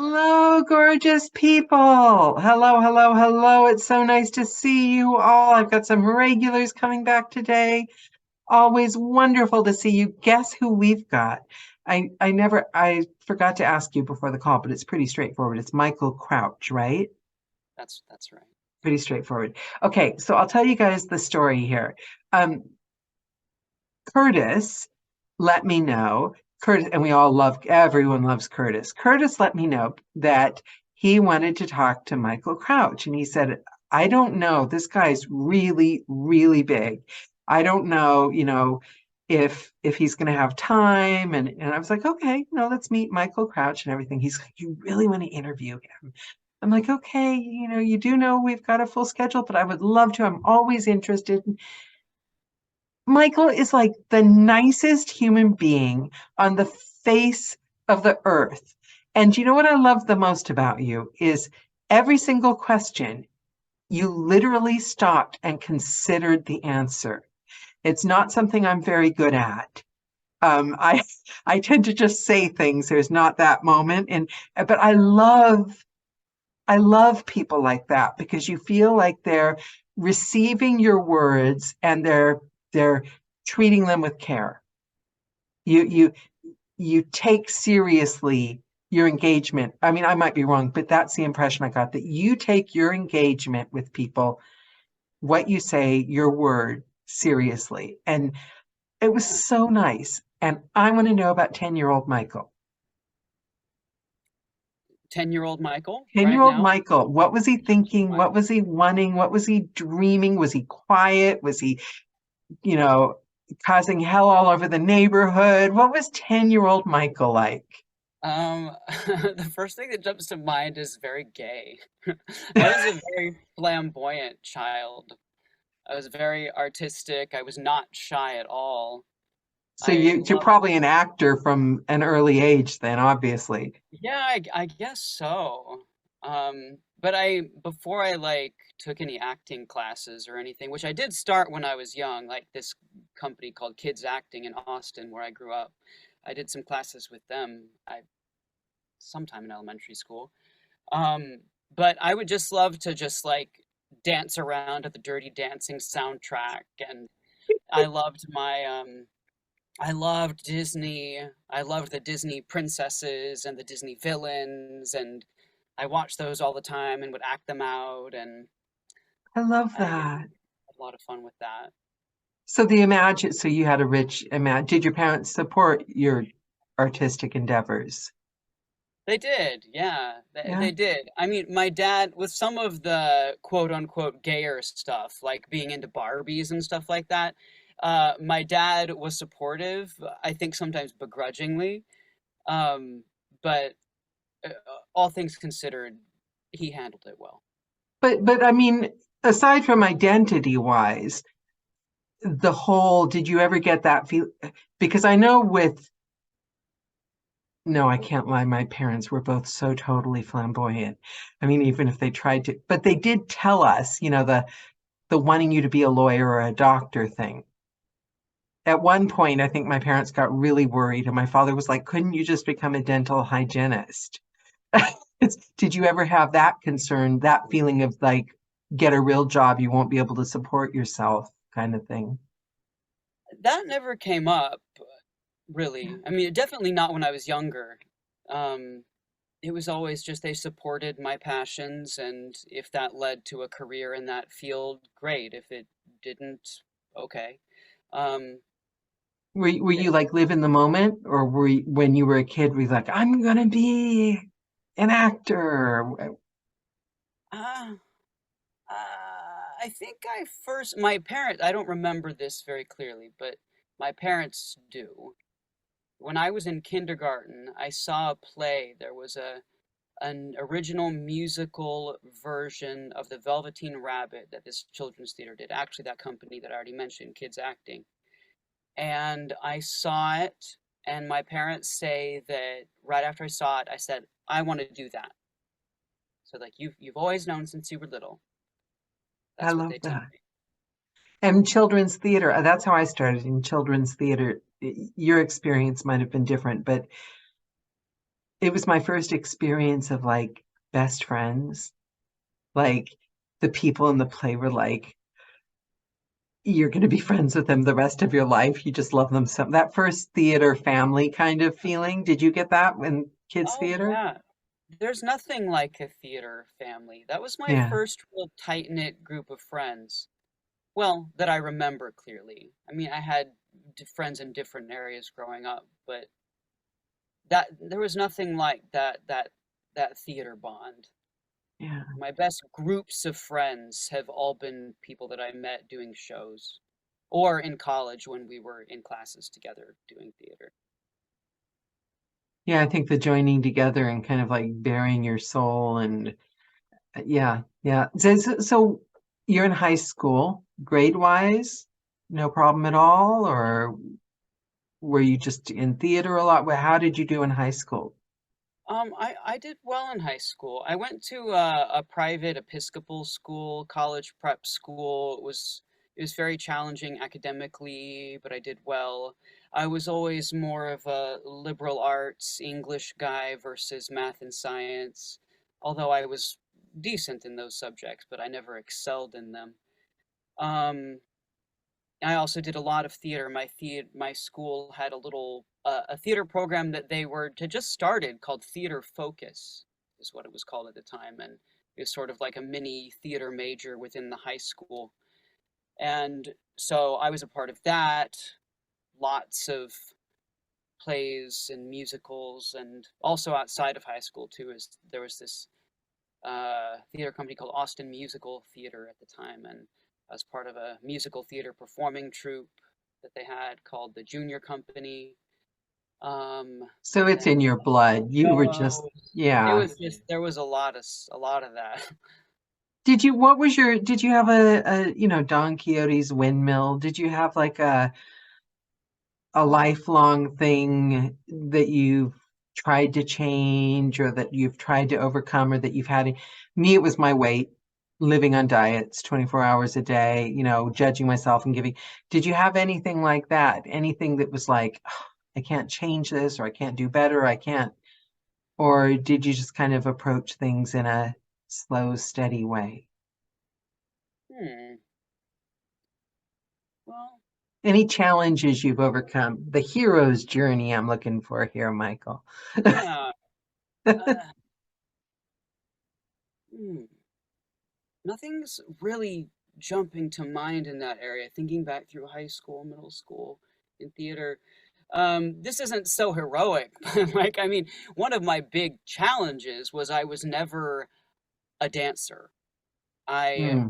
Hello, gorgeous people. Hello, hello, hello. It's so nice to see you all. I've got some regulars coming back today. Always wonderful to see you. Guess who we've got? I forgot to ask you before the call, but it's pretty straightforward. It's Michael Crouch, right? That's right. Pretty straightforward. Okay, so I'll tell you guys the story here. Um, Curtis let me know, Curtis, and we all love, everyone loves Curtis. Curtis let me know that he wanted to talk to Michael Crouch. And he said, I don't know, this guy's really, really big. I don't know, if he's going to have time. And I was like, okay, no, let's meet Michael Crouch and everything. He's like, you really want to interview him? I'm like, okay, you do know we've got a full schedule, but I would love to. I'm always interested. Michael is like the nicest human being on the face of the earth. And you know what I love the most about you is every single question, you literally stopped and considered the answer. It's not something I'm very good at. I I tend to just say things. There's not that moment, and but I love people like that because you feel like they're receiving your words and they're treating them with care. You you take seriously your engagement. I mean, I might be wrong, but that's the impression I got that you take your engagement with people, what you say, your word seriously. And it was so nice. And I want to know about 10-year-old Michael. 10-year-old Michael right 10-year-old now. Michael, what was he thinking? My, What was he wanting? What was he dreaming? Was he quiet? Was he, you know, causing hell all over the neighborhood? What was 10-year-old Michael like? the first thing that jumps to mind is very gay. I was a very flamboyant child. I was very artistic. I was not shy at all. So I you're loved, probably an actor from an early age then, obviously. yeah, I guess so. But before I like took any acting classes or anything, which I did start when I was young, like this company called Kids Acting in Austin, where I grew up. I did some classes with them. I sometime in elementary school. Um, but I would just love to just like dance around at the Dirty Dancing soundtrack, and I loved I loved Disney. I loved the Disney princesses and the Disney villains, and I watched those all the time and would act them out, and I love I had that. a lot of fun with that. So you had a rich imagine. Did your parents support your artistic endeavors? They did, yeah, Yeah. they did. I mean, my dad, with some of the quote unquote gayer stuff, like being into Barbies and stuff like that, my dad was supportive, I think sometimes begrudgingly, um, but uh, all things considered, he handled it well. But I mean, aside from identity wise, the whole, did you ever get that feel? Because I know with, no, I can't lie, my parents were both so totally flamboyant. I mean, even if they tried to, but they did tell us, the wanting you to be a lawyer or a doctor thing. At one point, I think my parents got really worried, and my father was like, couldn't you just become a dental hygienist? Did you ever have that concern, that feeling of like, get a real job, you won't be able to support yourself kind of thing? That never came up, really. I mean, definitely not when I was younger. Um, it was always just they supported my passions, and if that led to a career in that field, great. If it didn't, okay. Um, Were you like live in the moment, or when you were a kid, were you like, I'm gonna be an actor? uh, I think my parents, I don't remember this very clearly, but my parents do. When I was in kindergarten, I saw a play. There was an original musical version of the Velveteen Rabbit that this children's theater did. Actually, that company that I already mentioned, Kids Acting. And I saw it, and my parents say that right after I saw it, I said, I want to do that. So like you've always known since you were little. I That's what love they told that. me. And children's theater, that's how I started in children's theater. Your experience might have been different, but it was my first experience of like best friends. Like the people in the play were like, you're going to be friends with them the rest of your life. You just love them so. That first theater family kind of feeling. Did you get that in kids Oh theater? yeah. There's nothing like a theater family. That was my Yeah. first real tight-knit group of friends. Well, that I remember clearly. I mean, I had friends in different areas growing up, but that there was nothing like that theater bond. Yeah. My best groups of friends have all been people that I met doing shows or in college when we were in classes together doing theater. Yeah, I think the joining together and kind of like bearing your soul and yeah, yeah. So you're in high school, grade wise, no problem at all, or were you just in theater a lot? How did you do in high school? I did well in high school. I went to a private Episcopal school, college prep school. It was very challenging academically, but I did well. I was always more of a liberal arts English guy versus math and science, although I was decent in those subjects, but I never excelled in them. Um, I also did a lot of theater. My school had a theater program that they were to just started called Theater Focus, is what it was called at the time, and it was sort of like a mini theater major within the high school. And so I was a part of that. Lots of plays and musicals, and also outside of high school too. Is there was this theater company called Austin Musical Theater at the time, and I was part of a musical theater performing troupe that they had called the Junior Company. So it's Then in your blood. You were just, shows. It yeah. was just there was a lot of that. Did you have Don Quixote's windmill? Did you have like a lifelong thing that you've tried to change or that you've tried to overcome or that you've had? Me, it was my weight, living on diets 24 hours a day, judging myself and giving. Did you have anything like that? Anything that was like, "Oh, I can't change this or I can't do better, I can't," or did you just kind of approach things in a slow, steady way? Hmm. Well, Any challenges you've overcome? The hero's journey I'm looking for here, Michael. yeah. Uh, hmm. Nothing's really jumping to mind in that area. Thinking back through high school, middle school, in theater, this isn't so heroic. But like, I mean, one of my big challenges was I was never a dancer. I Hmm,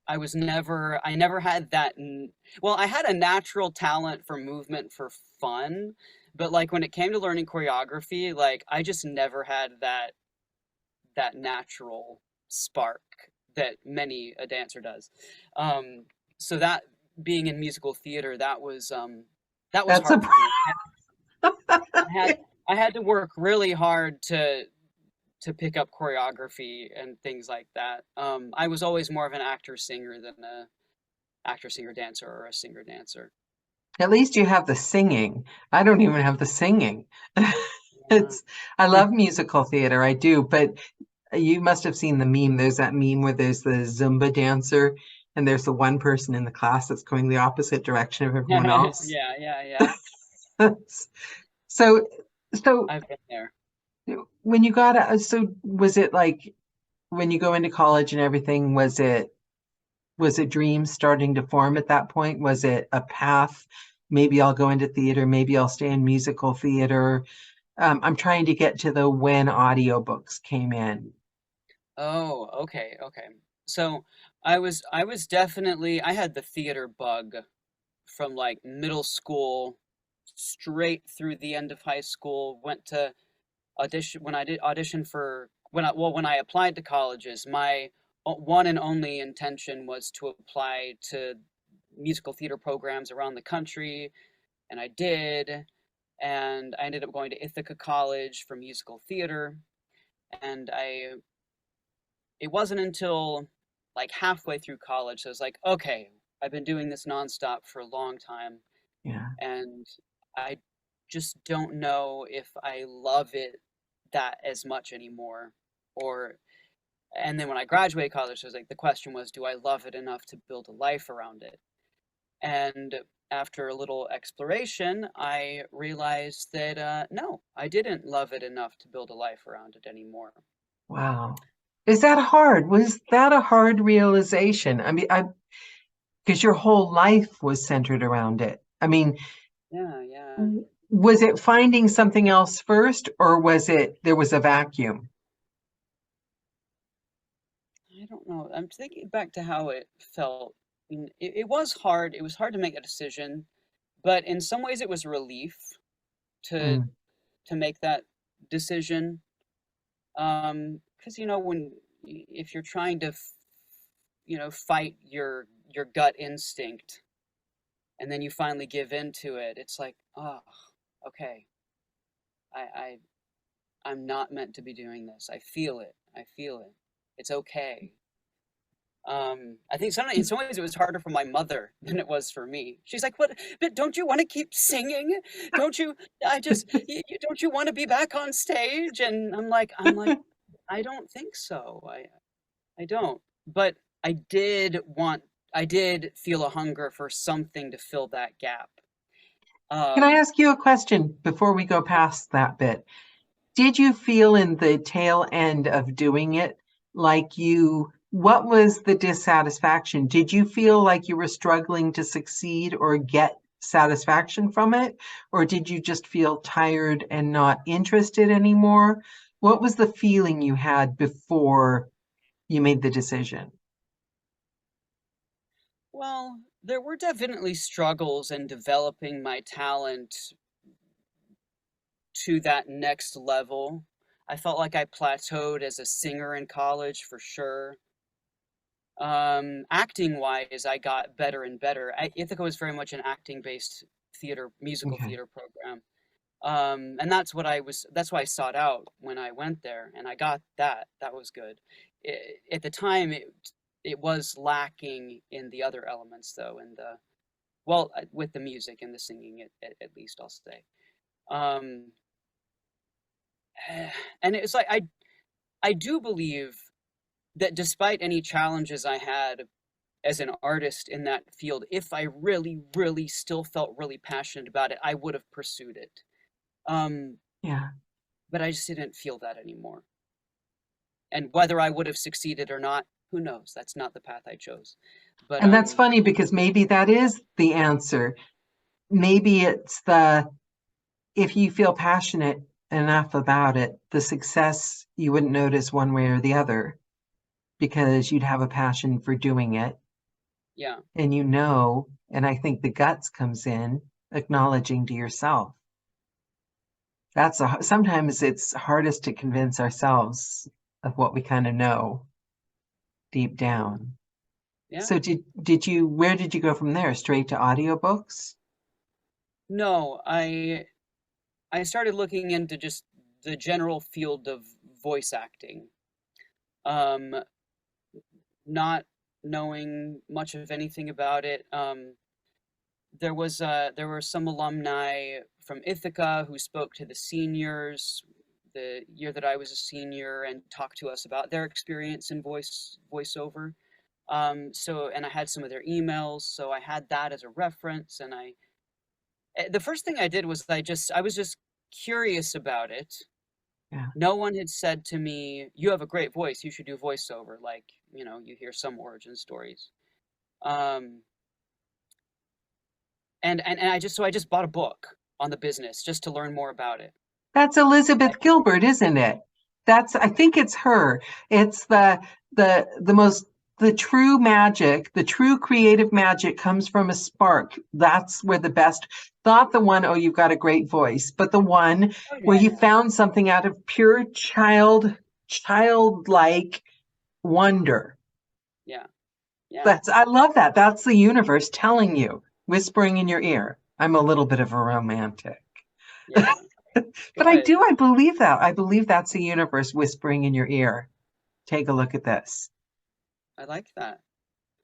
I never had that. Well, I had a natural talent for movement for fun, but like when it came to learning choreography, like I just never had that natural spark that many a dancer does. Um, so that being in musical theater, that was that's a hard for me. I had I had to work really hard to pick up choreography and things like that. I was always more of an actor singer than a actor singer dancer or a singer dancer. At least you have the singing. I don't even have the singing. Yeah. It's I love musical theater, I do, but you must have seen the meme. There's that meme where there's the Zumba dancer and there's the one person in the class that's going the opposite direction of everyone Yeah, else. yeah. So so I've been there. when you got out, so was it like when you go into college and everything, was it dreams starting to form at that point? Was it a path? Maybe I'll go into theater, maybe I'll stay in musical theater. I'm trying to get to the when audiobooks came in. Oh, okay. So I was definitely I had the theater bug from like middle school straight through the end of high school. Went to audition when I did audition for when I applied to colleges. My one and only intention was to apply to musical theater programs around the country, and I did. And I ended up going to Ithaca College for musical theater, and I it wasn't until like halfway through college I was like, okay, I've been doing this nonstop for a long time, Yeah. and I just don't know if I love it that as much anymore. Or and then when I graduated college, it was like the question was, do I love it enough to build a life around it? And after a little exploration, I realized that no, I didn't love it enough to build a life around it anymore. Wow. Is that hard? Was that a hard realization? I mean, because your whole life was centered around it. I mean, Yeah, yeah. was it finding something else first, or was it there was a vacuum? I don't know. I'm thinking back to how it felt. I mean, it was hard. It was hard to make a decision, but in some ways it was relief to Mm, make that decision. Because when if you're trying to fight your gut instinct, and then you finally give in to it, it's like, oh, okay, I, I I'm not meant to be doing this. I feel it. I feel it. It's okay. I think in some ways it was harder for my mother than it was for me. She's like, "What? But don't you want to keep singing? Don't you? Don't you want to be back on stage?" And I'm like, I don't think so. I don't. But I did want. I did feel a hunger for something to fill that gap. Can I Um, ask you a question before we go past that bit? Did you feel in the tail end of doing it like what was the dissatisfaction? Did you feel like you were struggling to succeed or get satisfaction from it? Or did you just feel tired and not interested anymore? What was the feeling you had before you made the decision? well, there were definitely struggles in developing my talent to that next level. I felt like I plateaued as a singer in college for sure. Acting wise, I got better and better. Ithaca was very much an acting based musical Okay. theater program. And that's why I sought out when I went there, and I got that. That was good. At the time, it was lacking in the other elements, though, with the music and the singing, at least I'll say. Um, and it's like I do believe that despite any challenges I had as an artist in that field, if I really, really still felt really passionate about it, I would have pursued it. Um, Yeah. but I just didn't feel that anymore. And whether I would have succeeded or not, who knows? That's not the path I chose. But And that's funny because maybe that is the answer. Maybe it's if you feel passionate enough about it, the success you wouldn't notice one way or the other because you'd have a passion for doing it. yeah, And and I think the guts comes in acknowledging to yourself. Sometimes it's hardest to convince ourselves of what we kind of know deep down. yeah. So where did you go from there? Straight to audiobooks? No, I started looking into just the general field of voice acting. Um, not knowing much of anything about it. There were some alumni from Ithaca who spoke to the seniors the year that I was a senior and talked to us about their experience in voiceover. And I had some of their emails, so I had that as a reference. And the first thing I did was I was just curious about it. Yeah. No one had said to me, "You have a great voice. You should do voiceover." Like you hear some origin stories. Um, and I just bought a book on the business just to learn more about it. That's Elizabeth Gilbert, isn't it? I think it's her. It's the most, the true magic, the true creative magic comes from a spark. That's where the best, not the one, oh, you've got a great voice, but the one Oh where yeah, you yeah, found something out of pure childlike wonder. yeah, yeah. I love that. That's the universe telling you, whispering in your ear. I'm a little bit of a romantic. Yeah. But Good. I believe that. I believe that's the universe whispering in your ear. Take a look at this. I like that.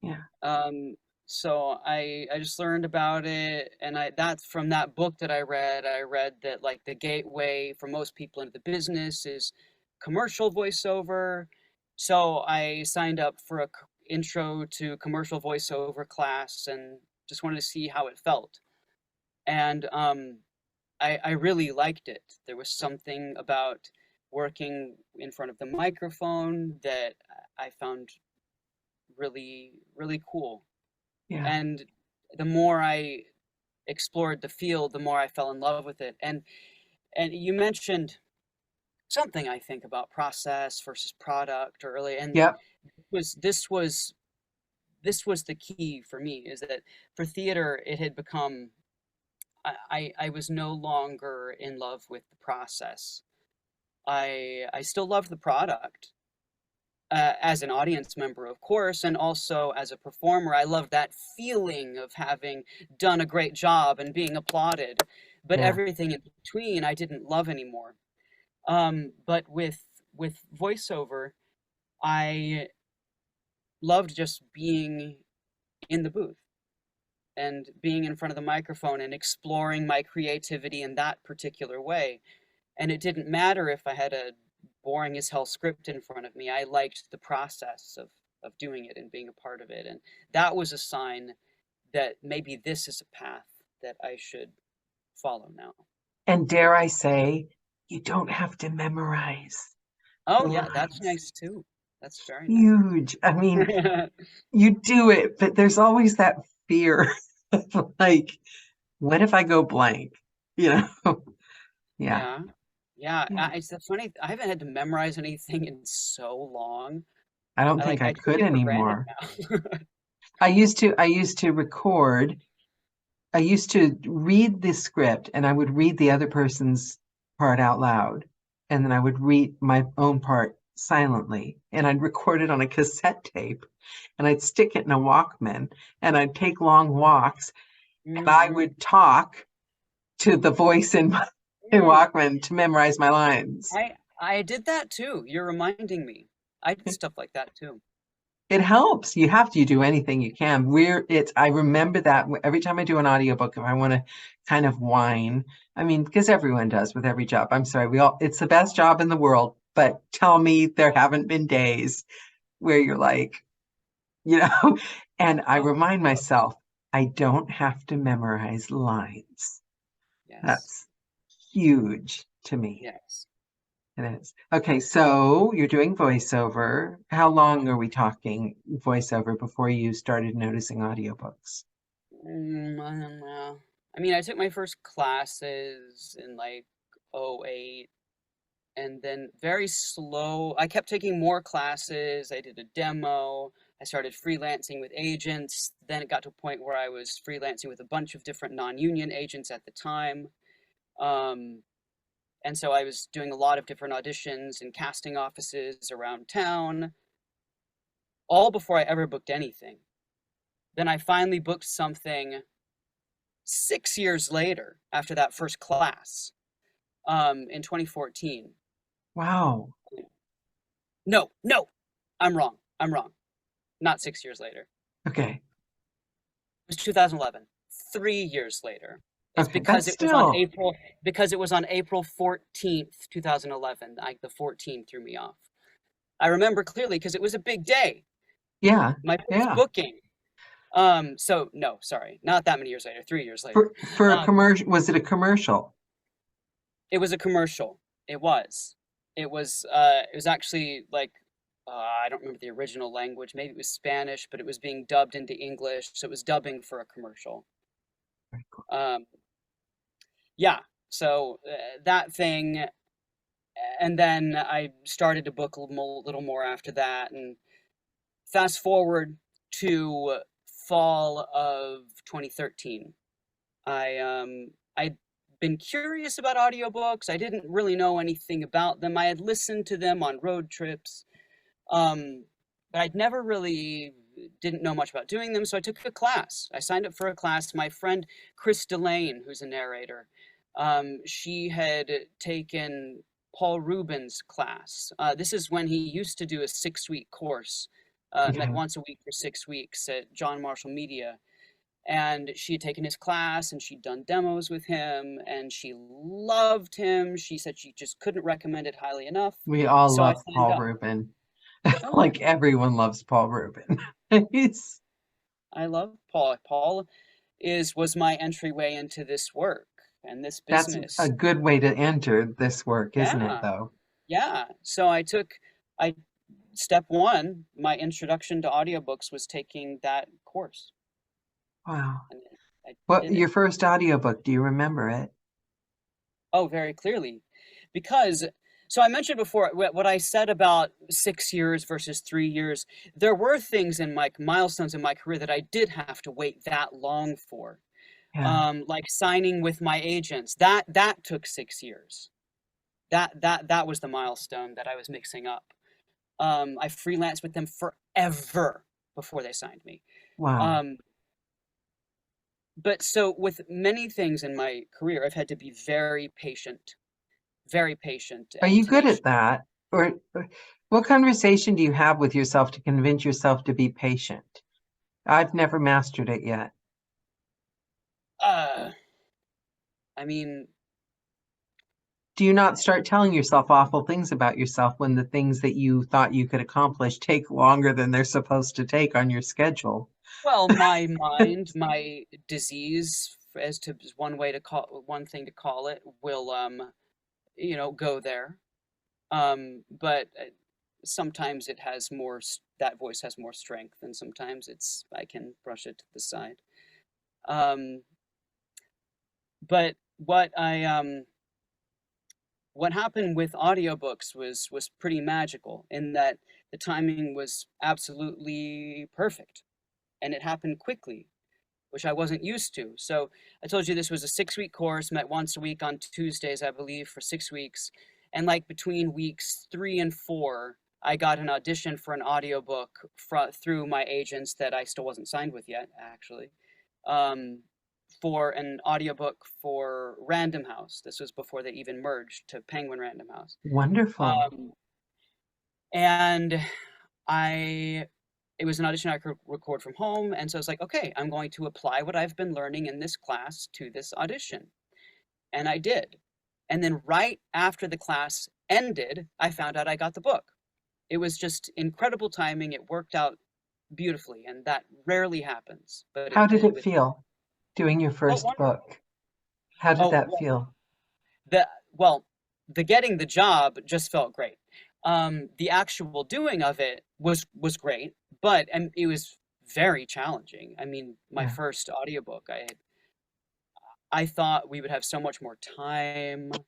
Yeah. Um, So I just learned about it, and that's from that book that I read that like the gateway for most people into the business is commercial voiceover. So I signed up for a intro to commercial voiceover class and just wanted to see how it felt. And I really liked it. There was something about working in front of the microphone that I found really cool. Yeah. And the more I explored the field, the more I fell in love with it. And you mentioned something, I think, about process versus product early, and Yep. was this was the key for me, is that for theater it had become, I was no longer in love with the process. I still love the product, as an audience member, of course, and also as a performer. I love that feeling of having done a great job and being applauded. But Yeah. everything in between, I didn't love anymore. But with voiceover, I loved just being in the booth and being in front of the microphone and exploring my creativity in that particular way. And it didn't matter if I had a boring as hell script in front of me. I liked the process of doing it and being a part of it. And that was a sign that maybe this is a path that I should follow now. And dare I say, you don't have to memorize the Oh yeah, that's lines. nice too. That's very Huge. I mean, nice. you do it, but there's always that fear of like, what if I go blank? You know? Yeah. Yeah. Yeah, Yeah. it's the funny, I haven't had to memorize anything in so long. I don't I think like I I take could it for granted anymore. now. I used to record. I used to read the script and I would read the other person's part out loud. And then I would read my own part silently. And I'd record it on a cassette tape and I'd stick it in a Walkman and I'd take long walks and I Mhm. would talk to the voice in my Mm. Walkman to memorize my lines. I did that too. You're reminding me. I did stuff like that too. It helps. You have to, you do anything you can. I remember that every time I do an audiobook, if I want to kind of whine, I mean, because everyone does with every job. I'm sorry, it's the best job in the world, but tell me there haven't been days where you're like, you know, and I Oh, remind of course. myself, I don't have to memorize lines. Yes. That's huge to me. Yes. It is. Okay, so you're doing voiceover. How long are we talking voiceover before you started noticing audiobooks? I don't know. I mean, I took my first classes in like '08, and then very slow. I kept taking more classes. I did a demo. I started freelancing with agents. Then it got to a point where I was freelancing with a bunch of different non-union agents at the time. Um, and so I was doing a lot of different auditions in casting offices around town, all before I ever booked anything. Then I finally booked something 6 years later after that first class, in 2014. Wow. No, no, I'm wrong. I'm wrong. Not 6 years later. Okay. It was 2011. 3 years later. It's Okay. That's still, because it was on April 14th, 2011. Like the 14 threw me off. I remember clearly because it was a big day. yeah. My first Yeah. booking. So no, sorry, not that many years later. 3 years later. For a Um, commercial, was it a commercial? it was a commercial. It was. It was actually like, I don't remember the original language. Maybe it was Spanish, but it was being dubbed into English, so it was dubbing for a commercial. Very cool. Um, yeah. So that thing, and then I started to book little more after that, and fast forward to fall of 2013. I'd been curious about audiobooks. I didn't really know anything about them. I had listened to them on road trips, um, but I'd never really didn't know much about doing them. So I took a class. I signed up for a class. My friend Chris Delane, who's a narrator, she had taken Paul Rubens' class. This is when he used to do a 6-week course met Yeah. once a week for 6 weeks at John Marshall Media. And she had taken his class and she'd done demos with him and she loved him. She said she just couldn't recommend it highly enough. We all So I love signed Paul up. Rubin. Oh, Like everyone loves Paul Rubin. He's I love Paul. Paul was my entryway into this work and this That's a business. good way to enter this work, isn't it, Yeah, though? yeah. So I step one, my introduction to audiobooks was taking that course, Wow. and I What did it. your first audiobook, do you remember it? Oh, very clearly. Because, so I mentioned before what I said about 6 years versus 3 years. There were things in my milestones in my career that I did have to wait that long for. Yeah. Like signing with my agents. That took 6 years. That was the milestone that I was mixing up. I freelanced with them forever before they signed me. Wow. Um, but so with many things in my career, I've had to be very patient, Are and you to good make at sure. that? Or what conversation do you have with yourself to convince yourself to be patient? I've never mastered it yet. Uh, I mean, Do you not start telling yourself awful things about yourself when the things that you thought you could accomplish take longer than they're supposed to take on your schedule? well, my mind, my disease, as to one thing to call it, will go there. But sometimes that voice has more strength, and sometimes I can brush it to the side. Um, but what happened with audiobooks was pretty magical in that the timing was absolutely perfect and it happened quickly, which I wasn't used to. So I told you this was a 6 week course, met once a week on Tuesdays, I believe, for 6 weeks. And like between weeks 3 and 4, I got an audition for an audiobook through my agents that I still wasn't signed with yet, actually, um, for an audiobook for Random House. This was before they even merged to Penguin Random House. Wonderful. Um, and I it was an audition I could record from home, and so I was like, okay, I'm going to apply what I've been learning in this class to this audition. And I did. And then right after the class ended, I found out I got the book. It was just incredible timing. It worked out beautifully, and that rarely happens, but How it did did it with. feel doing your Oh, first book? wonderful. How did Oh, that well, feel? the well, the getting the job just felt great. The actual doing of it was great, but and it was very challenging. I mean, my Yeah. first audiobook, I thought we would have so much more time.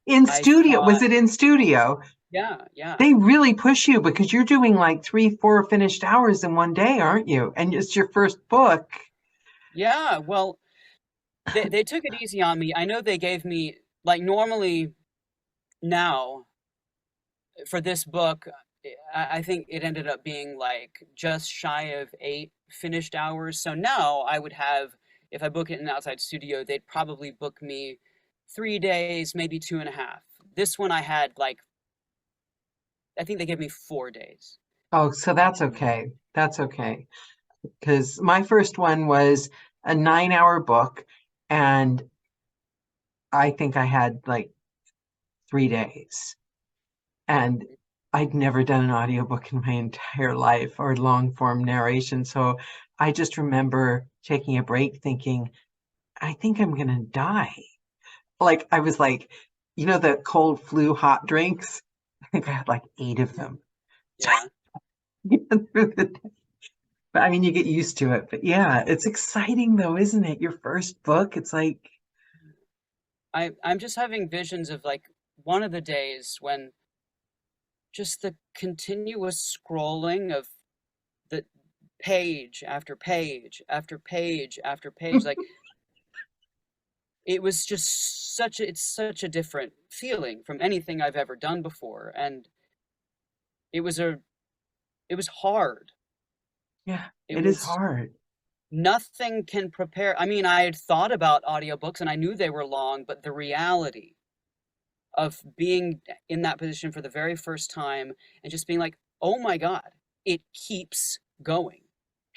In I studio, was thought, it in studio? yeah, yeah, They really push you because you're doing like 3, 4 finished hours in one day, aren't you? And it's your first book. yeah. Well, they took it easy on me. I know they gave me like normally now for this book, I think it ended up being like just shy of 8 finished hours. So now I would have, if I book it in an outside studio, they'd probably book me 3 days, maybe 2.5. This one I had like, I think they gave me 4 days. Oh, so that's Um, okay. That's okay. Because my first one was a 9 hour book, and I think I had like 3 days. And I'd never done an audiobook in my entire life or long form narration. So I just remember taking a break thinking, I think I'm gonna die. Like I was like, the cold flu hot drinks? I think I had like 8 of them. yeah, But I mean, you get used to it. But yeah, it's exciting though, isn't it? Your first book, it's like, I'm just having visions of like one of the days when just the continuous scrolling of the page after page after page after page, like it was just it's such a different feeling from anything I've ever done before. And it was a, it was hard. yeah, It it is was hard. nothing can prepare. I mean, I had thought about audiobooks and I knew they were long, but the reality of being in that position for the very first time and just being like, oh my God, it keeps going.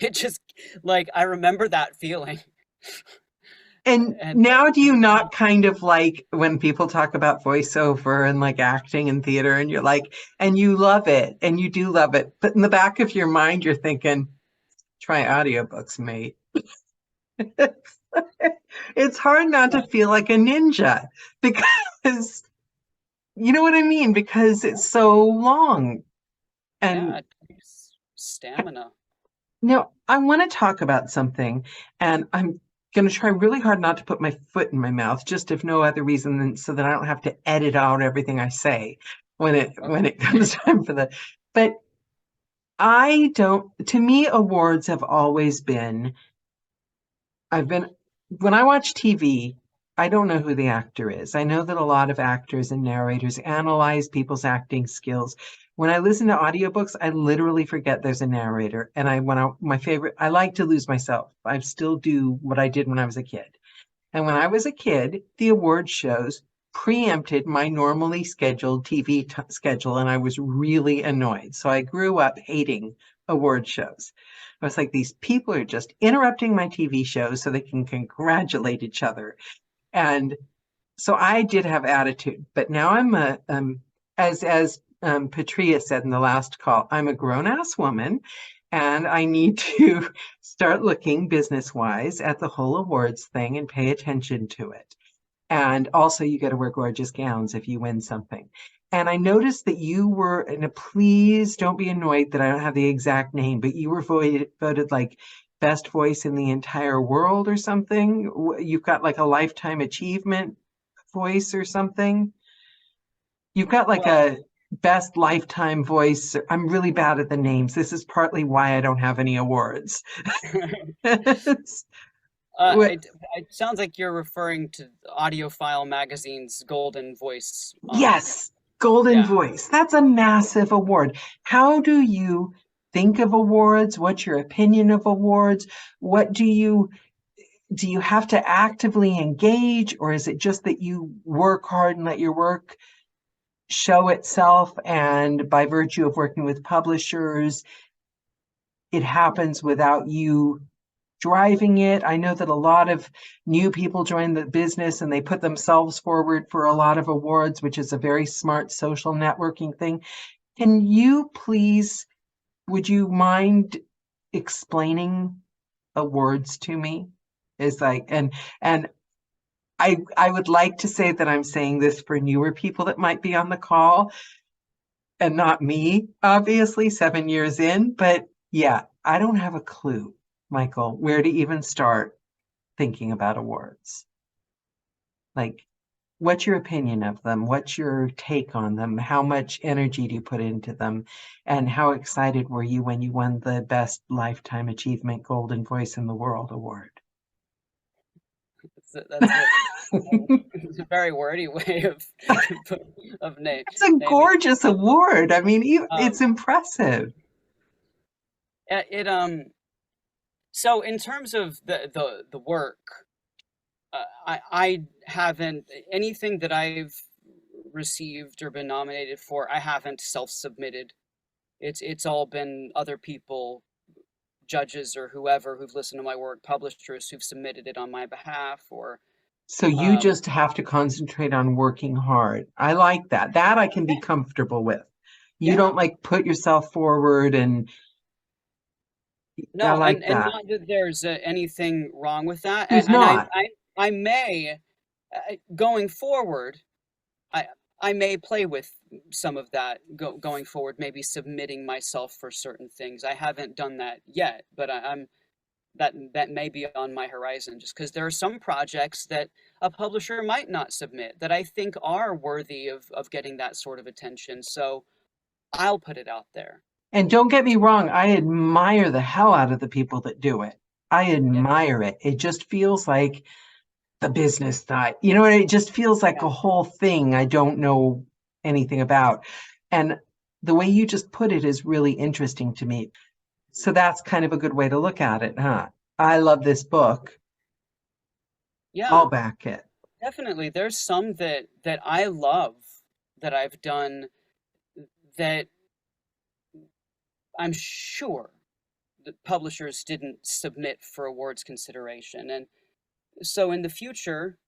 It just, like, I remember that feeling. And And now do you not kind of like when people talk about voiceover and like acting in theater and you're like, and you love it and you do love it, but in the back of your mind, you're thinking, try audiobooks, mate. It's hard not to feel like a ninja because you know what I mean? Because it's so long. yeah, And it takes stamina. now I want to talk about something, and I'm going to try really hard not to put my foot in my mouth, just if no other reason than so that I don't have to edit out everything I say when it comes time for the. But I don't. To me, awards have always been. I've been when I watch TV. I don't know who the actor is. I know that a lot of actors and narrators analyze people's acting skills. When I listen to audiobooks, I literally forget there's a narrator. And my favorite, I like to lose myself. I still do what I did when I was a kid. And when I was a kid, the award shows preempted my normally scheduled TV schedule, and I was really annoyed. So I grew up hating award shows. I was like, these people are just interrupting my TV shows so they can congratulate each other. And so I did have attitude, but now I'm as Patria said in the last call, I'm a grown ass woman, and I need to start looking business wise at the whole awards thing and pay attention to it. And also, you got to wear gorgeous gowns if you win something. And I noticed that you were, and please don't be annoyed that I don't have the exact name, but you were voted like best voice in the entire world or something. You've got like a lifetime achievement voice or something. You've got like Well, a best lifetime voice. I'm really bad at the names. This is partly why I don't have any awards. What? it sounds like you're referring to AudioFile magazine's Golden Voice. Yes, Golden Yeah. Voice. That's a massive award. How do you think of awards? What's your opinion of awards? What do you have to actively engage, or is it just that you work hard and let your work show itself, and by virtue of working with publishers, it happens without you driving it? I know that a lot of new people join the business and they put themselves forward for a lot of awards, which is a very smart social networking thing. Can you please, would you mind explaining awards to me? Is like, and I would like to say that I'm saying this for newer people that might be on the call and not me, obviously, 7 years in. But yeah, I don't have a clue, Michael, where to even start thinking about awards. Like, what's your opinion of them? What's your take on them? How much energy do you put into them? And how excited were you when you won the Best Lifetime Achievement Golden Voice in the World award? That's a it's a very wordy way of of It's a naming. gorgeous award. I mean, it's Um, impressive. it So in terms of the work, I haven't anything that I've received or been nominated for. I haven't self-submitted. It's all been other people, judges or whoever who've listened to my work, publishers who've submitted it on my behalf, or So you um, just have to concentrate on working hard. I like that. That I can be comfortable with. You yeah. don't like put yourself forward, and I No, like and that. not that there's anything wrong with that, There's and not. I may going forward, I I may play with some of that going forward, maybe submitting myself for certain things. I haven't done that yet, but I'm that may be on my horizon, just because there are some projects that a publisher might not submit that I think are worthy of getting that sort of attention. So I'll put it out there. And don't get me wrong, I admire the hell out of the people that do it. I Yeah, admire it. It just feels like the business side. You know, it just feels like yeah. a whole thing I don't know anything about. And the way you just put it is really interesting to me. So that's kind of a good way to look at it, huh? I love this book. I'll Yeah, back it. definitely. There's some that I love that I've done that I'm sure the publishers didn't submit for awards consideration. And so in the future,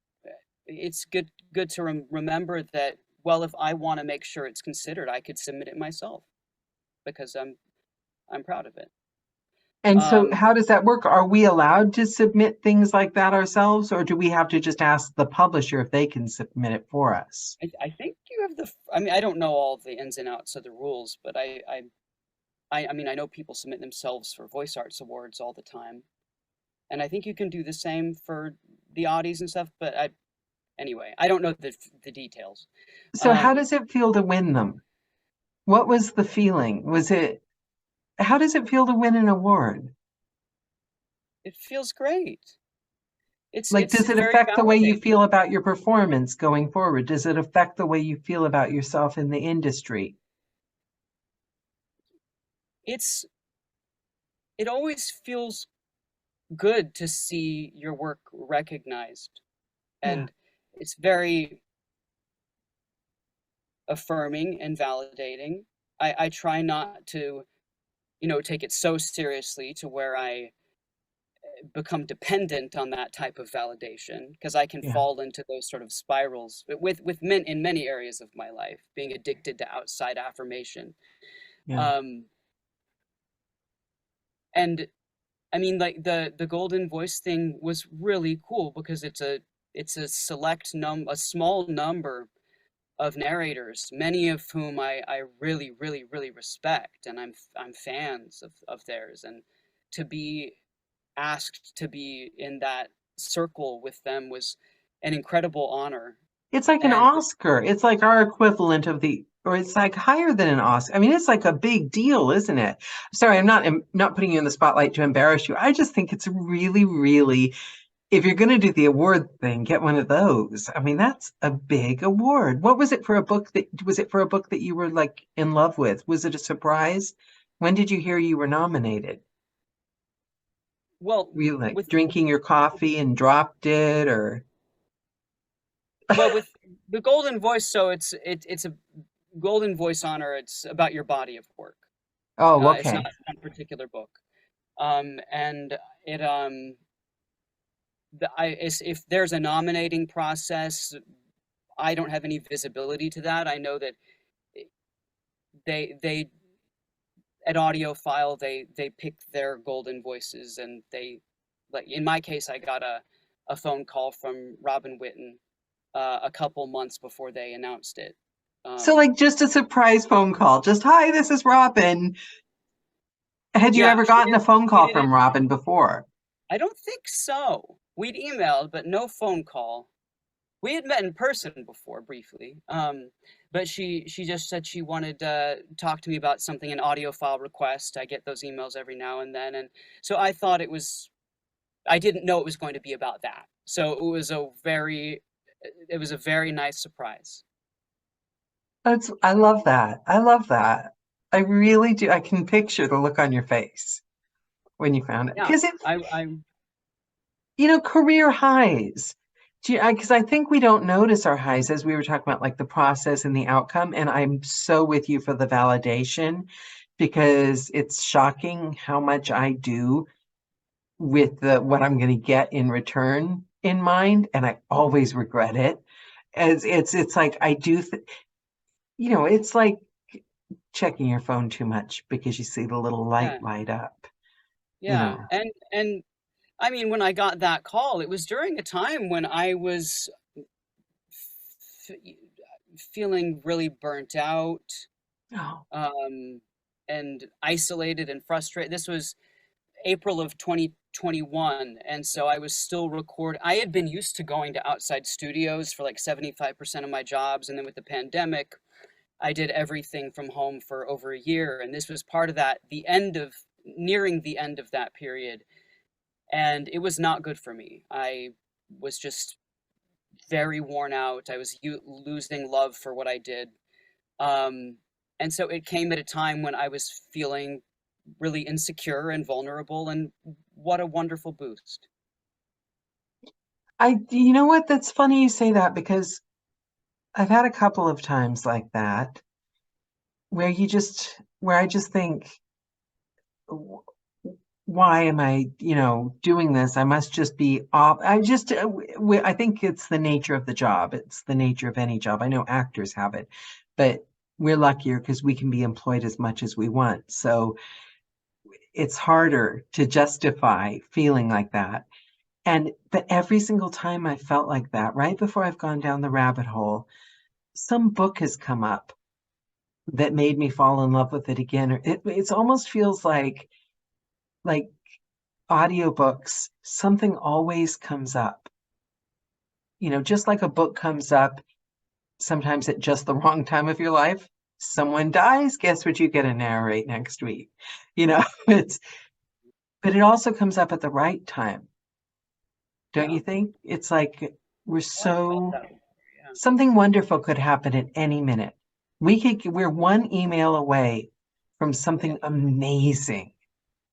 it's good to remember that, well, if I want to make sure it's considered, I could submit it myself because I'm proud of it. And so Um, how does that work? Are we allowed to submit things like that ourselves, or do we have to just ask the publisher if they can submit it for us? I think you have I mean, I don't know all the ins and outs of the rules, but I mean, I know people submit themselves for Voice Arts Awards all the time, and I think you can do the same for the Audies and stuff. But anyway, I don't know the details. So how Um, does it feel to win them? What was the feeling? How does it feel to win an award? it feels great. Like, It's does it very affect the way you validating. feel about your performance going forward? Does it affect the way you feel about yourself in the industry? It's it always feels good to see your work recognized, Yeah, and it's very affirming and validating. I try not to, take it so seriously to where I become dependent on that type of validation because I can yeah, fall into those sort of spirals with men in many areas of my life, being addicted to outside affirmation. yeah. Um, and I mean, like the Golden Voice thing was really cool because it's a a small number of narrators, many of whom I really, really, really respect, and I'm fans of theirs, and to be asked to be in that circle with them was an incredible honor. It's like an And Oscar. It's like our equivalent of or it's like higher than an Oscar. I mean, it's like a big deal, isn't it? Sorry, I'm not putting you in the spotlight to embarrass you. I just think it's really, really, if you're going to do the award thing, get one of those. I mean, that's a big award. What was it for a book was it for a book that you were like in love with? Was it a surprise? When did you hear you were nominated? well, Were you like with drinking your coffee and dropped it or? with the Golden Voice, so it's a Golden Voice honor. It's about your body of work. Oh, It's not okay. one particular book. And it if there's a nominating process, I don't have any visibility to that. I know that they at AudioFile they pick their golden voices, and they, like in my case, I got a phone call from Robin Whitten a couple months before they announced it. So Um, like just a surprise phone call. Just, hi, this is Robin. Had you yeah, ever gotten a phone she call did it. from Robin before? I don't think so. We'd emailed, but no phone call. We had met in person before briefly, but she just said she wanted to talk to me about something, an audio file request. I get those emails every now and then, and so I thought I didn't know it was going to be about that. So it was a very nice surprise. I love that. I love that. I really do. I can picture the look on your face when you found it. Yeah, Because I career highs. Because I think we don't notice our highs as we were talking about like the process and the outcome. And I'm so with you for the validation because it's shocking how much I do with what I'm going to get in return in mind, and I always regret it. As it's like I do, it's like checking your phone too much because you see the little light yeah, light up. You yeah, know, and I mean, when I got that call, it was during a time when I was f- feeling really burnt out, oh, um, and isolated and frustrated. This was April of 2021, and so I was still recording. I had been used to going to outside studios for like 75% of my jobs, and then with the pandemic, I did everything from home for over a year, and this was part of that, nearing the end of that period, and it was not good for me. I was just very worn out. I was losing love for what I did. Um, and so it came at a time when I was feeling really insecure and vulnerable, and what a wonderful boost. you know what? That's funny you say that because I've had a couple of times like that where I just think, why am I, doing this? I must just be off. I think it's the nature of the job. It's the nature of any job. I know actors have it, but we're luckier because we can be employed as much as we want. So it's harder to justify feeling like that. But every single time I felt like that, right before I've gone down the rabbit hole, some book has come up that made me fall in love with it again. It almost feels like audiobooks, something always comes up. Just like a book comes up sometimes at just the wrong time of your life. Someone dies, guess what you get to narrate next week? It's but it also comes up at the right time, don't Yeah. you think? It's like we're Oh, I felt so that before, yeah. something wonderful could happen at any minute. We're one email away from something amazing.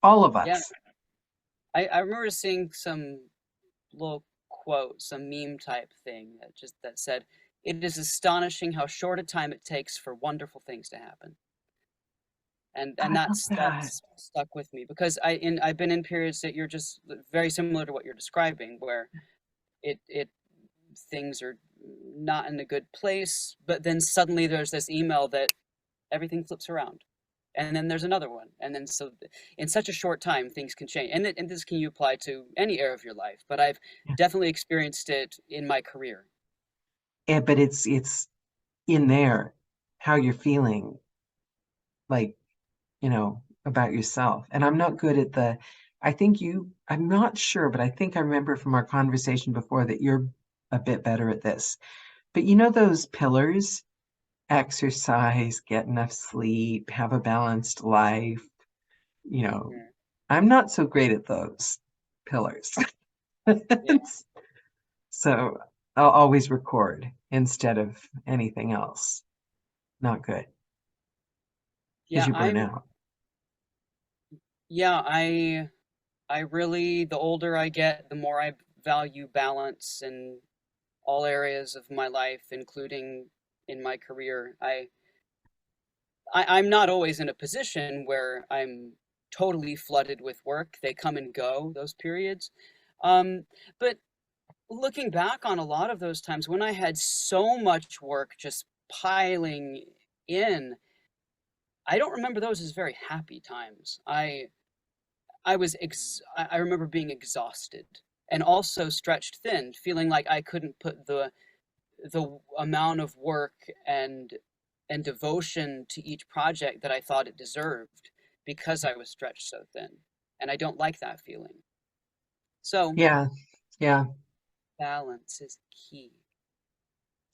All of Yeah. us. I remember seeing some little quote, some meme type thing that said, "It is astonishing how short a time it takes for wonderful things to happen." And I love that. that's stuck with me because I've been in periods that you're just very similar to what you're describing, where it things are not in a good place, but then suddenly there's this email that everything flips around. And then there's another one. And then so in such a short time, things can change. And this can you apply to any area of your life, but I've Yeah. definitely experienced it in my career. But it's in there how you're feeling like, about yourself. And I'm not good at I'm not sure, but I think I remember from our conversation before that you're a bit better at this. But those pillars, exercise, get enough sleep, have a balanced life, you know, Mhm. I'm not so great at those pillars. Yeah. So I'll always record instead of anything else. Not good because Yeah, you burn I'm out. yeah, I really the older I get, the more I value balance in all areas of my life, including in my career. I'm not always in a position where I'm totally flooded with work. They come and go, those periods. But looking back on a lot of those times when I had so much work just piling in, I don't remember those as very happy times. I remember being exhausted and also stretched thin, feeling like I couldn't put the amount of work and devotion to each project that I thought it deserved because I was stretched so thin. And I don't like that feeling. So Yeah, yeah. balance is key.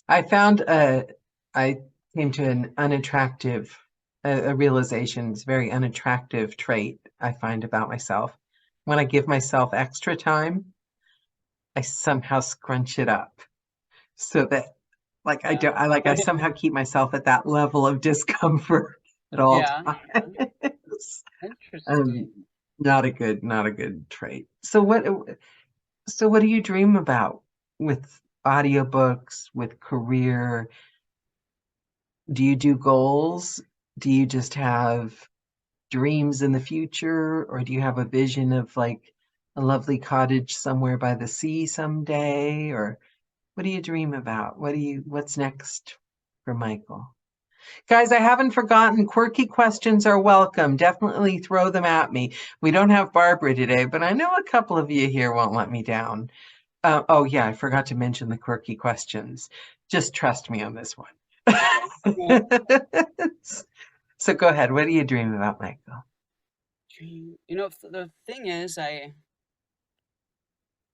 I found I came to an unattractive, a realization, it's a very unattractive trait I find about myself. When I give myself extra time, I somehow scrunch it up so that like I Yeah. don't, I somehow keep myself at that level of discomfort at all Yeah, yeah. times. Um, Interesting. not a good trait. So what do you dream about with audiobooks, with career? Do you do goals? Do you just have dreams in the future, or do you have a vision of like a lovely cottage somewhere by the sea someday? Or what do you dream about? What's next for Michael? Guys, I haven't forgotten, quirky questions are welcome. Definitely throw them at me. We don't have Barbara today, but I know a couple of you here won't let me down. Oh yeah, I forgot to mention the quirky questions. Just trust me on this one. Okay. Yeah. So go ahead. What do you dream about, Michael? The thing is, I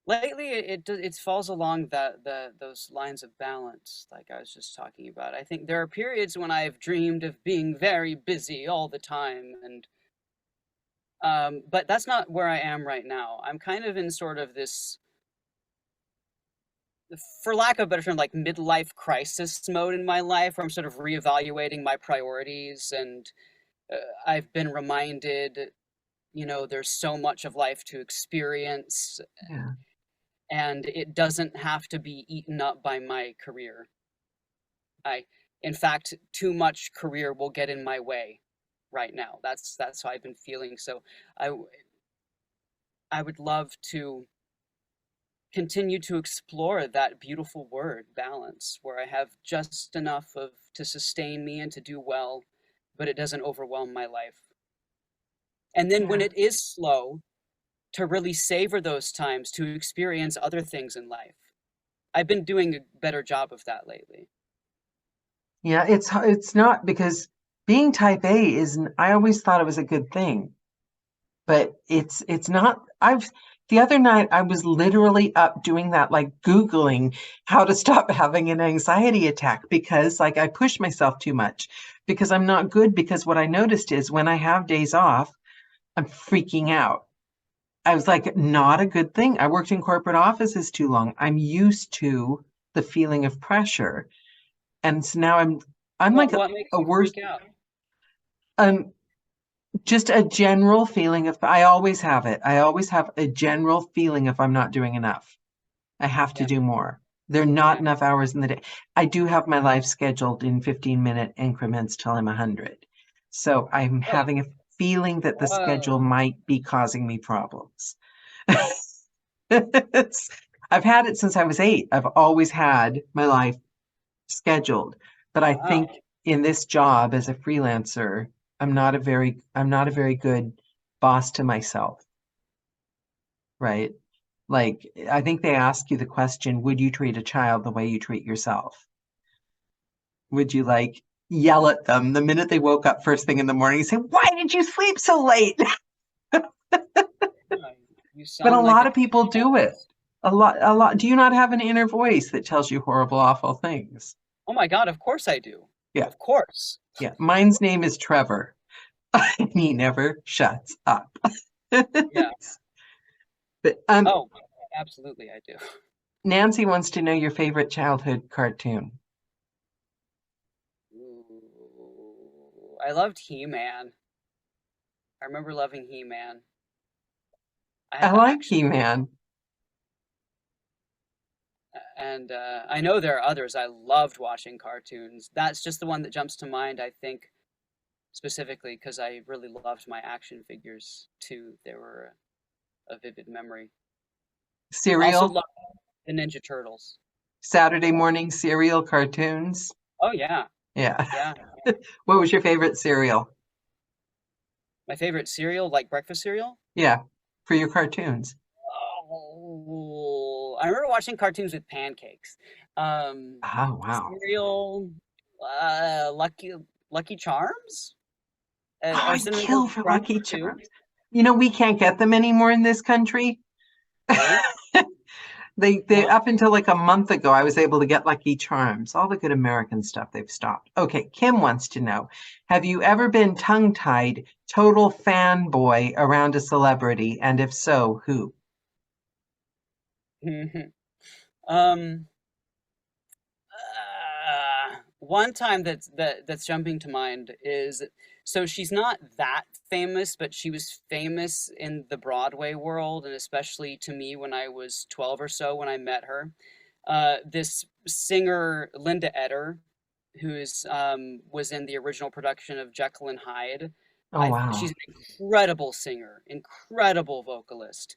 lately it falls along the those lines of balance, like I was just talking about. I think there are periods when I've dreamed of being very busy all the time, and but that's not where I am right now. I'm kind of in sort of this, for lack of a better term, like midlife crisis mode in my life, where I'm sort of reevaluating my priorities, and uh, I've been reminded, there's so much of life to experience, Yeah. and it doesn't have to be eaten up by my career. I, in fact, too much career will get in my way. right now. That's how I've been feeling. So I I would love to continue to explore that beautiful word, balance, where I have just enough of to sustain me and to do well, but it doesn't overwhelm my life. And then when Yeah. it is slow, to really savor those times to experience other things in life. I've been doing a better job of that lately. Yeah, it's not because being type A isn't, I always thought it was a good thing, but it's not. I've the other night I was literally up doing that, like Googling how to stop having an anxiety attack because like I push myself too much because I'm not good because what I noticed is when I have days off, I'm freaking out. I was like, not a good thing. I worked in corporate offices too long. I'm used to the feeling of pressure. And so now I'm like What makes a you worse freak out? um just a general feeling of I always have it. I always have a general feeling if I'm not doing enough. I have to Yeah, do more. There are not yeah. enough hours in the day. I do have my life scheduled in 15-minute increments till I'm 100. So I'm Oh, having a feeling that the schedule whoa. might be causing me problems. It's, I've had it since I was 8. I've always had my life scheduled. But I think Wow. in this job as a freelancer, I'm not a very good boss to myself, right? Like I think they ask you the question, would you treat a child the way you treat yourself? Would you like yell at them the minute they woke up first thing in the morning and say, "Why did you sleep so late?" Yeah, you But a sound like lot a of people do it. therapist. A lot. Do you not have an inner voice that tells you horrible, awful things? Oh my God, of course I do. Yeah, Of course. yeah. Mine's name is Trevor. And he never shuts up. Yeah. But Oh, absolutely I do. Nancy wants to know your favorite childhood cartoon. Ooh, I loved He-Man. I remember loving He-Man. I I have the like action, He-Man. and I know there are others. I loved watching cartoons. That's just the one that jumps to mind, I think, specifically because I really loved my action figures too. They were a vivid memory. Also Cereal, loved the Ninja Turtles. Saturday morning cereal cartoons. Oh yeah, Yeah. yeah. What was your favorite cereal? My favorite cereal, like breakfast cereal. Yeah, for your cartoons. Oh, I remember watching cartoons with pancakes. Um, Oh, wow. Cereal, Lucky Charms. Oh, Or I'd Cinnamon Toast kill for Crunch Lucky too. Charms. You know, we can't get them anymore in this country. Really? They Why? up until like a month ago, I was able to get Lucky Charms. All the good American stuff they've stopped. Okay, Kim wants to know, have you ever been tongue-tied, total fanboy around a celebrity? And if so, who? Um, One time that's jumping to mind is so she's not that famous, but she was famous in the Broadway world, and especially to me when I was 12 or so when I met her. This singer Linda Eder, who is was in the original production of Jekyll and Hyde. Oh, She's wow. an incredible singer, incredible vocalist.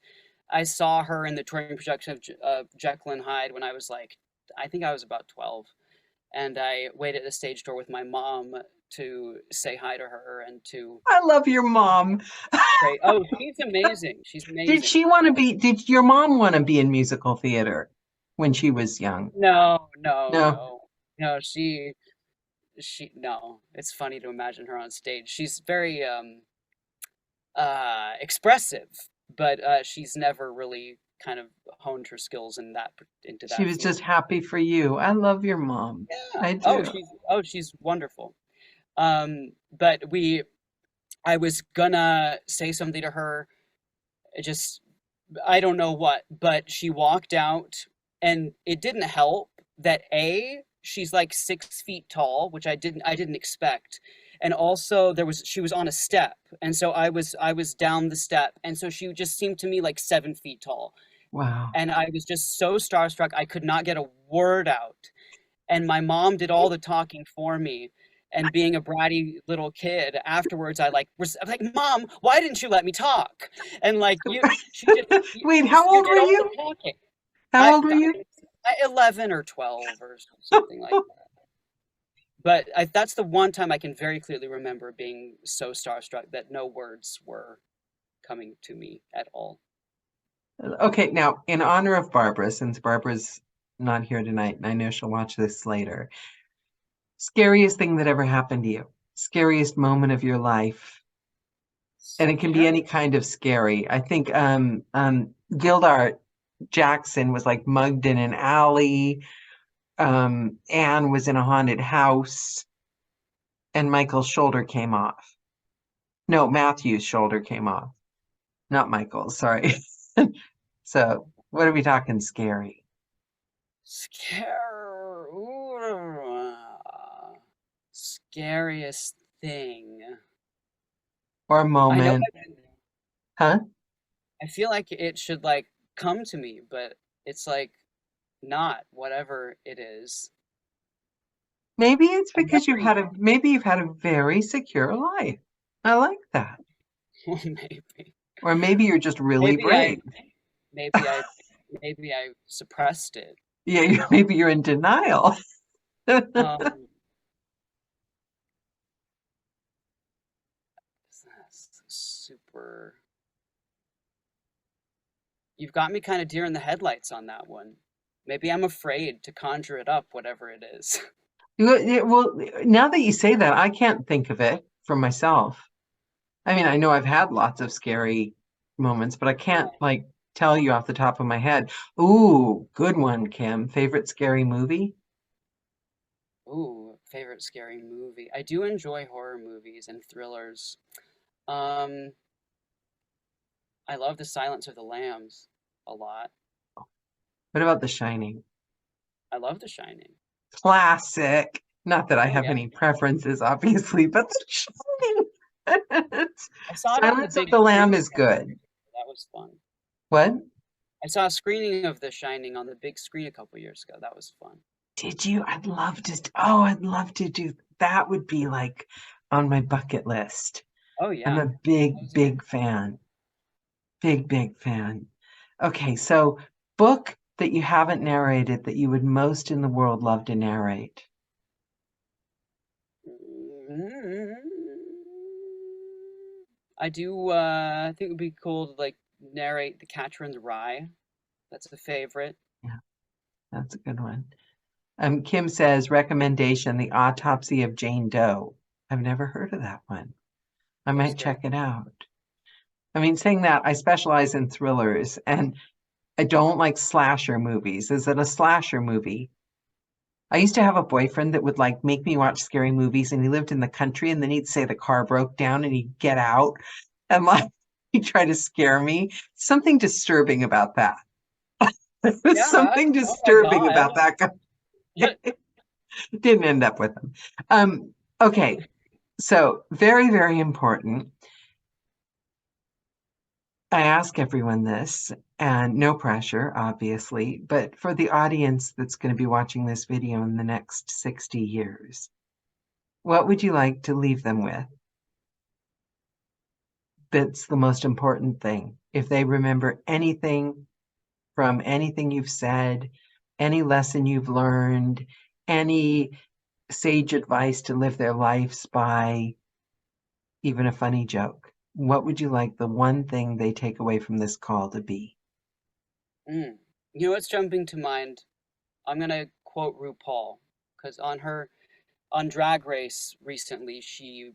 I saw her in the touring production of Jekyll and Hyde when I was like, I think I was about 12, and I waited at the stage door with my mom to say hi to her and to I love your mom. pray. Oh, she's amazing. She's Did amazing. she want to be, did your mom want to be in musical theater when she was young? No, no, No. no, no. No. It's funny to imagine her on stage. She's very expressive, but she's never really kind of honed her skills in into She that was just field. happy for you. I love your mom. Yeah. I do. She's wonderful. But I was gonna say something to her. It just I don't know what, but she walked out, and it didn't help that she's like 6 feet tall, which I didn't expect, and also she was on a step, and so I was down the step, and so she just seemed to me like 7 feet tall, Wow. and I was just so starstruck I could not get a word out, and my mom did all the talking for me, and being a bratty little kid afterwards, I'm like, Mom, why didn't you let me talk? And like she just Wait, how you old were did all the you? talking. How old were you? 11 or 12 or something like that. But that's the one time I can very clearly remember being so starstruck that no words were coming to me at all. Okay, now in honor of Barbara, since Barbara's not here tonight, and I know she'll watch this later, scariest thing that ever happened to you, scariest moment of your life, and it can be any Scary. kind of scary. I think Gildart Jackson was like mugged in an alley. Anne was in a haunted house, and Michael's shoulder came off. No, Matthew's shoulder came off, not Michael's. Sorry. So, what are we talking scary? Scare. Ooh, scariest thing. Or a I know moment? Huh? I feel like it should like come to me, but it's like not whatever it is. Maybe it's I've because you've had a very secure life. I like that. well, maybe Or maybe you're just really maybe I brave. maybe I maybe I suppressed it. Yeah, maybe you're in denial. Um, that's super. You've got me kind of deer in the headlights on that one. Maybe I'm afraid to conjure it up, whatever it is. Well, now that you say that, I can't think of it for myself. I mean, I know I've had lots of scary moments, but I can't like tell you off the top of my head. Ooh, good one, Kim. Favorite scary movie? Ooh, favorite scary movie. I do enjoy horror movies and thrillers. Um, I love The Silence of the Lambs a lot. What about The Shining? I love The Shining. Classic. Not that I Oh have yeah. any preferences, obviously, but The Shining. I saw it on the Silence of big the Lamb screen a is couple good. years ago. That was fun. What? I saw a screening of The Shining on the big screen a couple years ago. That was fun. Did you? Oh, I'd love to do that would be like on my bucket list. Oh I'm yeah. a That big, was a good big fan. Big, big fan. Okay, so book that you haven't narrated that you would most in the world love to narrate. Mm, I do I think it would be cool to like narrate The Catcher in the Rye. That's a favorite. Yeah, that's a good one. Kim says, recommendation, The Autopsy of Jane Doe. I've never heard of that one. I That's might good. check it out. I mean, saying that, I specialize in thrillers and I don't like slasher movies. Is it a slasher movie? I used to have a boyfriend that would like make me watch scary movies and he lived in the country and then he'd say the car broke down and he'd get out and like he'd try to scare me. Something disturbing about that. There's Yeah. something Oh my disturbing God. about that guy. Didn't end up with him. Um, okay, so very, very important. I ask everyone this, and no pressure, obviously, but for the audience that's going to be watching this video in the next 60 years, what would you like to leave them with? That's the most important thing. If they remember anything from anything you've said, any lesson you've learned, any sage advice to live their lives by, even a funny joke, what would you like the one thing they take away from this call to be? Mm. You know what's jumping to mind? I'm gonna quote RuPaul because on Drag Race recently, she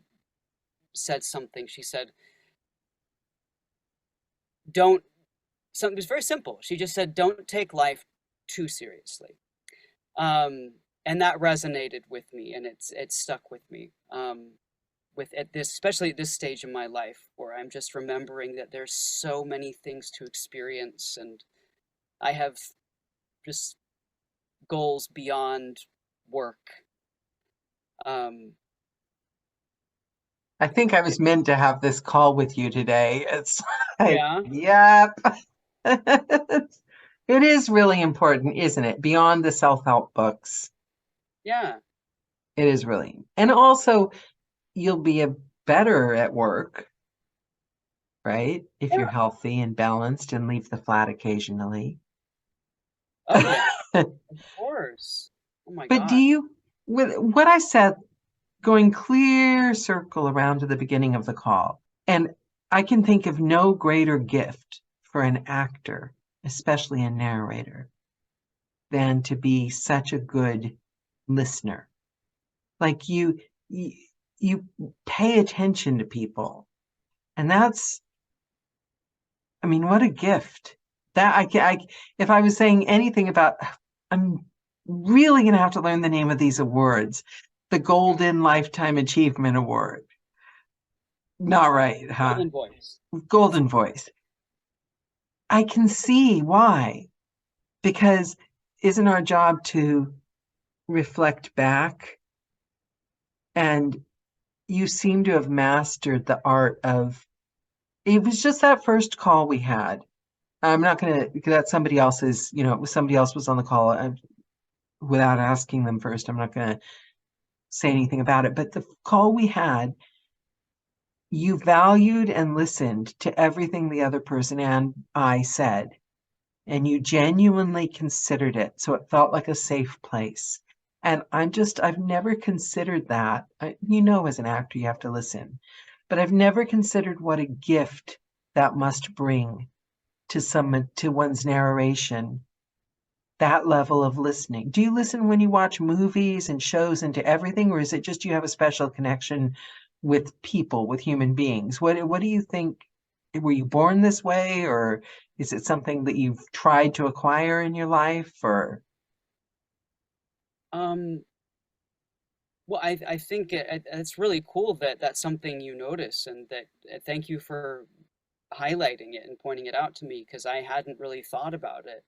said something. She said, "Don't." Something it was very simple. She just said, "Don't take life too seriously," and that resonated with me, and it's stuck with me. With at this, especially at this stage in my life, where I'm just remembering that there's so many things to experience, and I have just goals beyond work. Um, I think I was meant to have this call with you today. It's like, yeah, yep. It is really important, isn't it? Beyond the self-help books. yeah. It is really. And also, you'll be a better at work, right? If you're Yeah. healthy and balanced and leave the flat occasionally. Oh yeah, of course. Oh my But do gosh. you, with what I said, going clear circle around to the beginning of the call, and I can think of no greater gift for an actor, especially a narrator, than to be such a good listener. Like you, you pay attention to people, and that's, I mean, what a gift. That if I was saying anything about, I'm really going to have to learn the name of these awards. The Golden Lifetime Achievement Award. Not right, huh? Golden voice. Golden Voice. I can see why, because isn't our job to reflect back? And you seem to have mastered the art of, it was just that first call we had. I'm not going to, that's somebody else's, somebody else was on the call. Without asking them first, I'm not going to say anything about it. But the call we had, you valued and listened to everything the other person and I said, and you genuinely considered it. So it felt like a safe place. And I've never considered that. As an actor, you have to listen, but I've never considered what a gift that must bring to one's narration, that level of listening. Do you listen when you watch movies and shows and to everything, or is it just you have a special connection with people, with human beings? What do you think? Were you born this way, or is it something that you've tried to acquire in your life, or Um, well, I think it's really cool that that's something you notice, and that thank you for highlighting it and pointing it out to me because I hadn't really thought about it.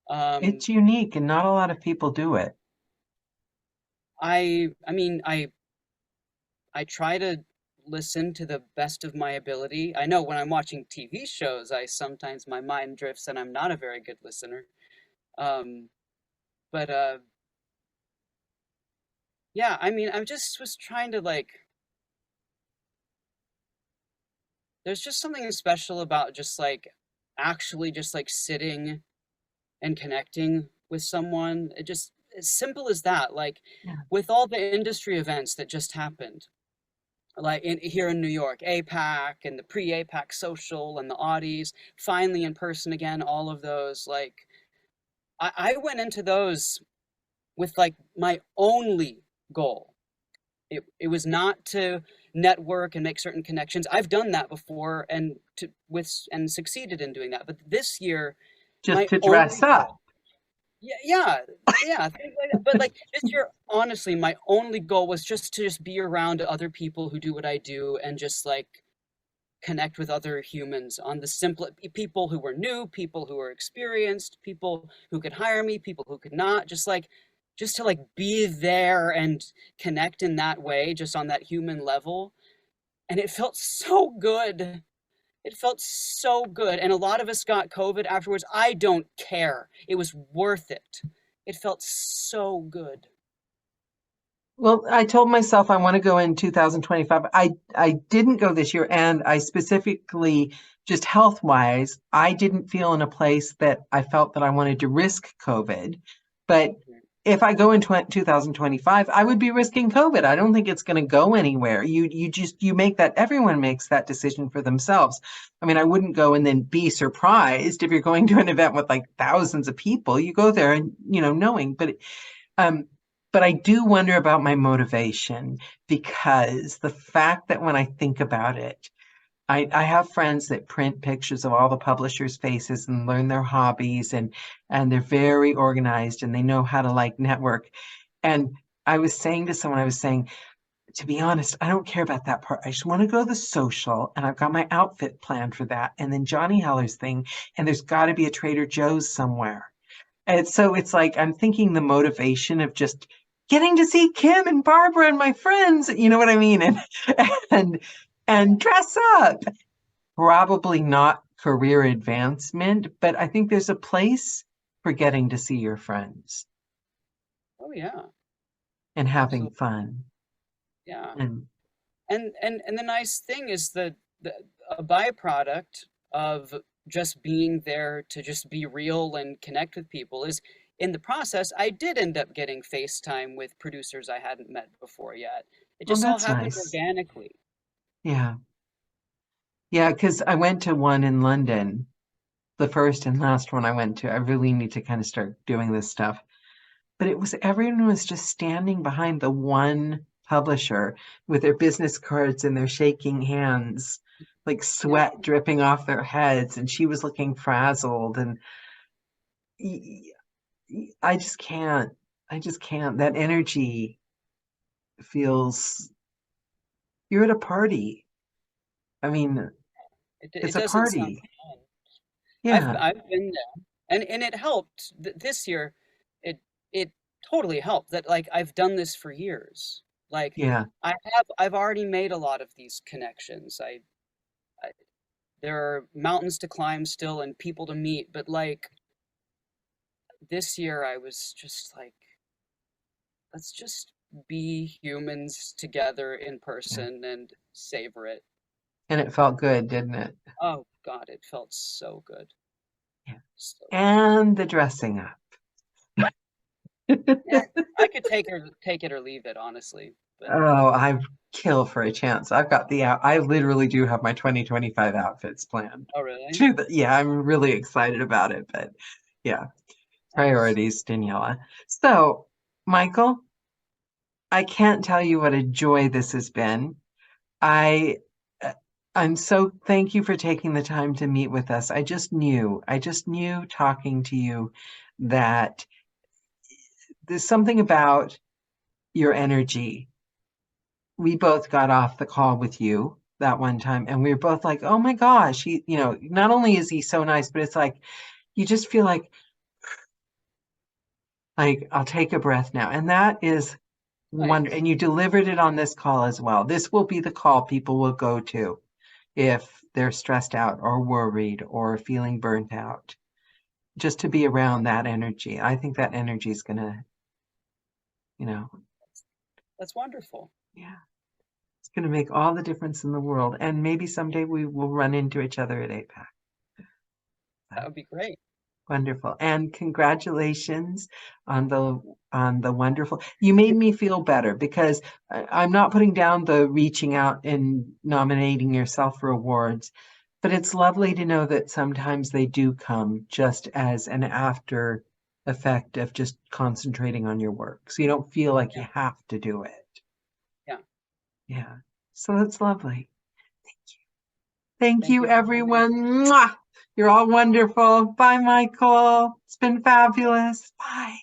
Um, it's unique and not a lot of people do it? I mean, I try to listen to the best of my ability. I know when I'm watching TV shows, I sometimes my mind drifts and I'm not a very good listener. Um, but yeah, I mean, I just was trying to like, there's just something special about just like actually just like sitting and connecting with someone. It just as simple as that. Like Yeah. with all the industry events that just happened, like here in New York, APAC and the pre-APAC social and the Audies, finally in person again, all of those. Like I went into those with like my only goal. It was not to network and make certain connections. I've done that before and succeeded in doing that. But this year, Just my to dress only up. goal, yeah, yeah, yeah, things like that. But like this year, honestly, my only goal was just to just be around other people who do what I do and just like connect with other humans on the simple people who were new, people who were experienced, people who could hire me, people who could not, just to like be there and connect in that way, just on that human level. And it felt so good. It felt so good. And a lot of us got COVID afterwards. I don't care. It was worth it. It felt so good. Well, I told myself I want to go in 2025. I didn't go this year, and I specifically, just health wise, I didn't feel in a place that I felt that I wanted to risk COVID. But Mhm. if I go in 2025, I would be risking COVID. I don't think it's going to go anywhere. You make that, everyone makes that decision for themselves. I mean, I wouldn't go and then be surprised if you're going to an event with like thousands of people. You go there and knowing, um, but I do wonder about my motivation, because the fact that when I think about it, I have friends that print pictures of all the publishers' faces and learn their hobbies, and they're very organized and they know how to like network. And I was saying to someone, I was saying, to be honest, I don't care about that part. I just want to go to the social, and I've got my outfit planned for that. And then Johnny Heller's thing, and there's got to be a Trader Joe's somewhere. And so it's like I'm thinking the motivation of just getting to see Kim and Barbara and my friends, you know what I mean? And and dress up. Probably not career advancement, but I think there's a place for getting to see your friends. Oh yeah. and having Absolutely. fun. Yeah. And And the nice thing is that a byproduct of just being there to just be real and connect with people is, in the process, I did end up getting FaceTime with producers I hadn't met before yet. It well, just all that's happened nice. organically. Yeah. Yeah, because I went to one in London, the first and last one I went to. I really need to kind of start doing this stuff. But it was everyone was just standing behind the one publisher with their business cards and they're shaking hands, like Yeah, sweat dripping off their heads, and she was looking frazzled. And I just can't. I just can't. That energy feels you're at a party. I mean, it it's a doesn't sound party. fun. Yeah, I've been there, and it helped this year. It it totally helped that, like, I've done this for years. Like, yeah. I've already made a lot of these connections. I there are mountains to climb still and people to meet, but like this year I was just like, let's just be humans together in Yeah. person and savor it. And it felt good, didn't it? Oh God, it felt so good. Yeah. So good. And the dressing up. Yeah, I could take it or leave it, honestly. But Oh, I kill for a chance. I've got I literally do have my 2025 outfits planned. oh really? Yeah, I'm really excited about it, but yeah, Nice. priorities, Daniela. So, Michael, I can't tell you what a joy this has been. I uh, I'm so thank you for taking the time to meet with us. I just knew talking to you that there's something about your energy. We both got off the call with you that one time and we were both like, oh my gosh, not only is he so nice, but it's like you just feel like I'll take a breath now. And that is wonder Nice. and you delivered it on this call as well. This will be the call people will go to if they're stressed out or worried or feeling burnt out. Just to be around that energy. I think that energy is gonna, you know, That's wonderful. yeah, it's gonna make all the difference in the world. And maybe someday we will run into each other at APAC. That would be great. Wonderful. And congratulations on the wonderful. You made me feel better because I'm not putting down the reaching out and nominating yourself for awards, but it's lovely to know that sometimes they do come just as an after effect of just concentrating on your work. So you don't feel like Yeah, you have to do it. yeah. Yeah. So that's lovely. Thank Thank you, you for having everyone. me. Mwah! You're all wonderful. Bye, Michael. It's been fabulous. Bye.